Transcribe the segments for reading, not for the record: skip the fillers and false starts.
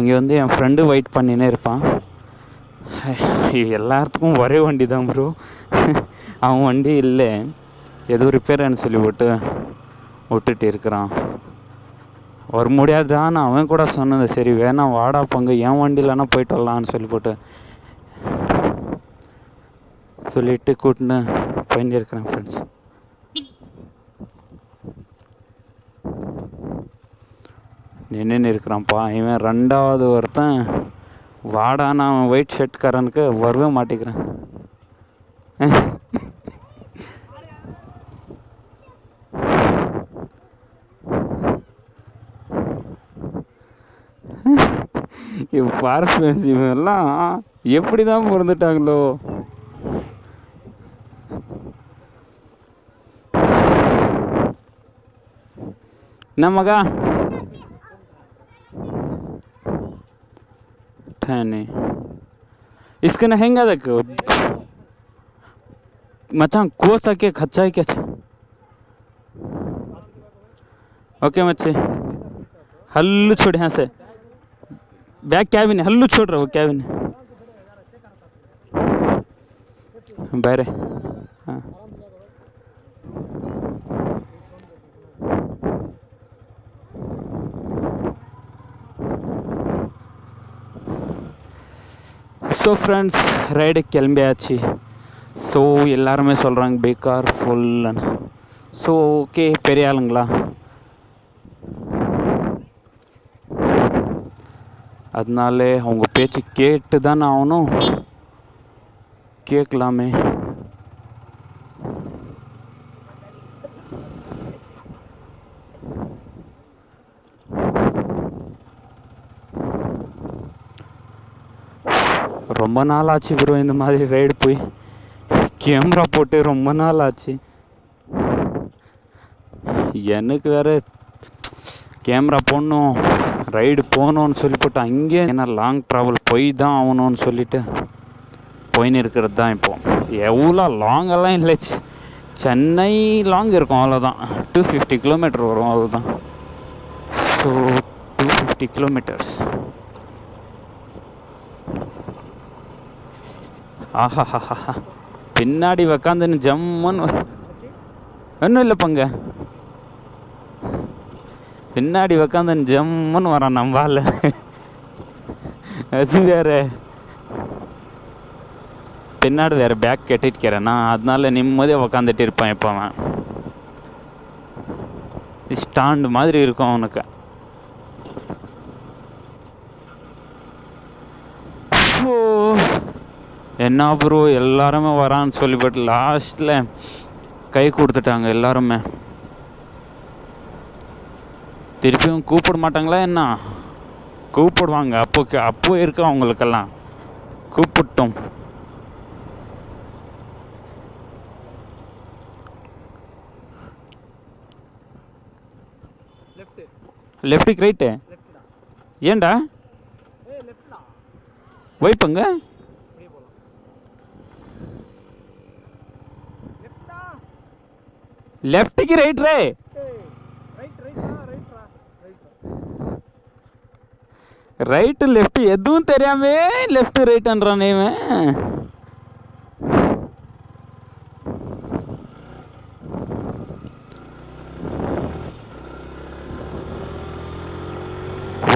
இங்கே வந்து என் friend wait பண்ணினே இருப்பான். எல்லாத்துக்கும் ஒரே வண்டி தான் ப்ரோ. அவன் வண்டி இல்லை, ஏதோ ரிப்பேர்னு சொல்லி விட்டுட்டு இருக்கிறான். வர முடியாதான்னு அவன் கூட சொன்னது. சரி வேணா வாடா பங்கு, என் வண்டியிலனா போயிட்டு வரலான்னு சொல்லிட்டு கூட்டின்னு போயிட்டு இருக்கிறேன் ஃப்ரெண்ட்ஸ். நின்று இருக்கிறான்ப்பா இவன். ரெண்டாவது ஒருத்தன் வாடான்னு அவன் ஒயிட் ஷர்ட்காரனுக்கு வரவே மாட்டேங்கிறேன். பாரு ஃப்ரெண்ட்ஸ், இவெல்லாம் எப்படி தான் பிறந்துட்டாங்களோ. என்ன மகா इसके नहेंगा देखो मचा कोस आके खच्चा है क्या? ओके मच्छी हल्लू छोड़ यहाँ से बैग कैबिन हल्लू छोड़ रहा वो कैबिन बहरे. हाँ ஸோ ஃப்ரெண்ட்ஸ், ரைடு கிளம்பியாச்சு. ஸோ எல்லாருமே சொல்கிறாங்க பேக்கார் ஃபுல்லுன்னு. ஸோ ஓகே, பெரிய ஆளுங்களா, அதனால அவங்க பேச்சு கேட்டு தானே ஆகணும். கேட்கலாமே. ரொம்ப நாள் ஆச்சு ப்ரோ இந்த மாதிரி ரைடு போய். கேமரா போட்டு ரொம்ப நாள் ஆச்சு. எனக்கு வேறு கேமரா போடணும், ரைடு போகணுன்னு சொல்லி போட்டு அங்கேயே ஏன்னா லாங் ட்ராவல் போய் தான் ஆகணும்னு சொல்லிட்டு போயின்னு இருக்கிறது தான். இப்போது எவ்வளோ லாங்கெல்லாம் இல்லை, சென்னை லாங் இருக்கும் அவ்வளோதான். 250 கிலோமீட்டர் வரும் அவ்வளோதான். So 250 kilometres. ஆஹாஹாஹா, பின்னாடி உக்காந்துன்னு ஜம்முன்னு ஒன்றும் இல்லை பங்க, பின்னாடி உக்காந்துன்னு ஜம்முன்னு வரான் நம்பால. அது வேறு பின்னாடி வேறு பேக் கட்டிட்டுக்கிறேன்னா, அதனால நிம்மதியாக உக்காந்துட்டு இருப்பான். இப்போ அவன் ஸ்டாண்டு மாதிரி இருக்கும் அவனுக்கு. என்ன ப்ரோ எல்லாருமே வரான்னு சொல்லிவிட்டு லாஸ்ட்டில் கை கொடுத்துட்டாங்க எல்லாருமே. திருப்பியும் கூப்பிட மாட்டாங்களா என்ன? கூப்பிடுவாங்க. அப்போ இருக்கு அவங்களுக்கெல்லாம் கூப்பிட்டோம். லெஃப்ட்டுக்கு ரைட்டு ஏண்டா வைப்பங்க. லெஃப்ட்டுக்கு ரைட் ரே ரைட்டு லெஃப்ட் எதுவும் தெரியாமே லெஃப்ட் ரைட்ன்றானே இவன்.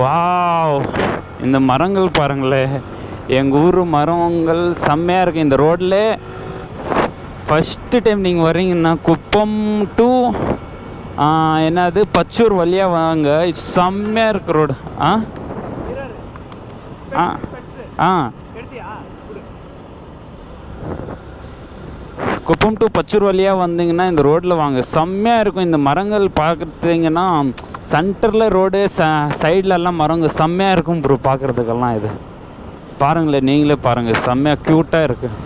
வாவ், இந்த மரங்கள் பாருங்களேன். எங்கள் ஊர் மரங்கள் செம்மையாக இருக்குது. இந்த ரோட்டில் ஃபஸ்ட்டு டைம் நீங்கள் வரீங்கன்னா குப்பம் டு என்னது பச்சூர் வழியாக வாங்க. செம்மையாக இருக்கு ரோடு. குப்பம் டு பச்சூர் வழியாக வந்தீங்கன்னா இந்த ரோட்டில் வாங்க, செம்மையாக இருக்கும். இந்த மரங்கள் பார்க்குறீங்கன்னா சென்டரில் ரோடு, சைட்லெல்லாம் மரங்கள் செம்மையாக இருக்கும் ப்ரோ பார்க்குறதுக்கெல்லாம். இது பாருங்களேன், நீங்களே பாருங்கள், செம்மையாக க்யூட்டாக இருக்குது.